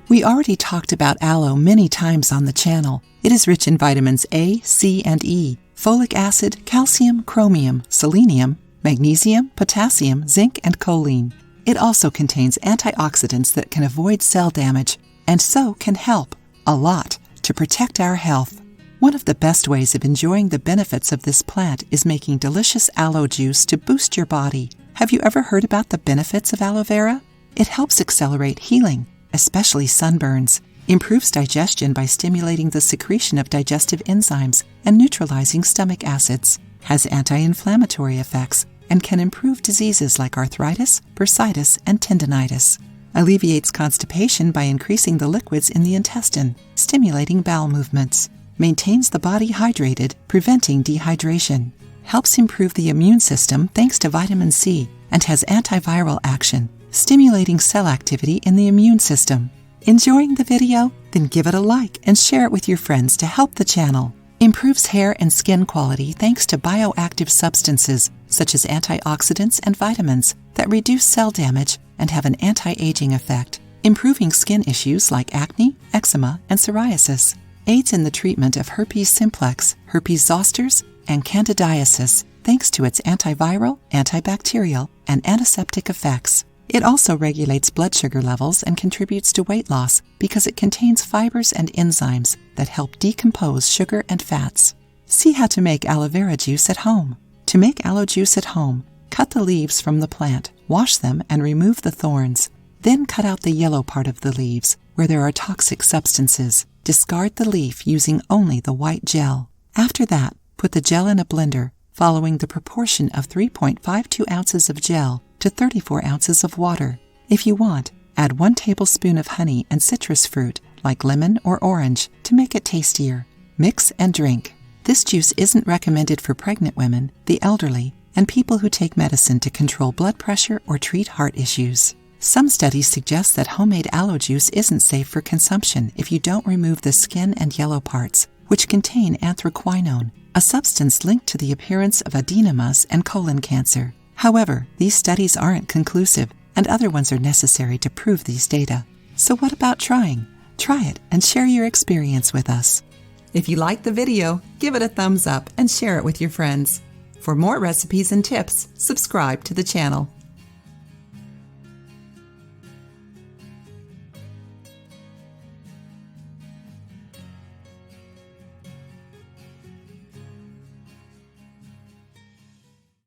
We already talked about aloe many times on the channel. It is rich in vitamins A, C, and E, folic acid, calcium, chromium, selenium, magnesium, potassium, zinc, and choline. It also contains antioxidants that can avoid cell damage, and so can help, a lot, to protect our health. One of the best ways of enjoying the benefits of this plant is making delicious aloe juice to boost your body. Have you ever heard about the benefits of aloe vera? It helps accelerate healing, especially sunburns, improves digestion by stimulating the secretion of digestive enzymes and neutralizing stomach acids, has anti-inflammatory effects, and can improve diseases like arthritis, bursitis, and tendinitis. Alleviates constipation by increasing the liquids in the intestine, stimulating bowel movements. Maintains the body hydrated, preventing dehydration. Helps improve the immune system thanks to vitamin C and has antiviral action, stimulating cell activity in the immune system. Enjoying the video? Then give it a like and share it with your friends to help the channel. Improves hair and skin quality thanks to bioactive substances such as antioxidants and vitamins that reduce cell damage and have an anti-aging effect, improving skin issues like acne, eczema, and psoriasis. Aids in the treatment of herpes simplex, herpes zosters, and candidiasis thanks to its antiviral, antibacterial, and antiseptic effects. It also regulates blood sugar levels and contributes to weight loss because it contains fibers and enzymes that help decompose sugar and fats. See how to make aloe vera juice at home. To make aloe juice at home, cut the leaves from the plant, wash them, and remove the thorns. Then cut out the yellow part of the leaves, where there are toxic substances. Discard the leaf using only the white gel. After that, put the gel in a blender, following the proportion of 3.52 ounces of gel to 34 ounces of water. If you want, add 1 tablespoon of honey and citrus fruit, like lemon or orange, to make it tastier. Mix and drink. This juice isn't recommended for pregnant women, the elderly, and people who take medicine to control blood pressure or treat heart issues. Some studies suggest that homemade aloe juice isn't safe for consumption if you don't remove the skin and yellow parts, which contain anthraquinone, a substance linked to the appearance of adenomas and colon cancer. However, these studies aren't conclusive, and other ones are necessary to prove these data. So what about trying? Try it and share your experience with us. If you liked the video, give it a thumbs up and share it with your friends. For more recipes and tips, subscribe to the channel.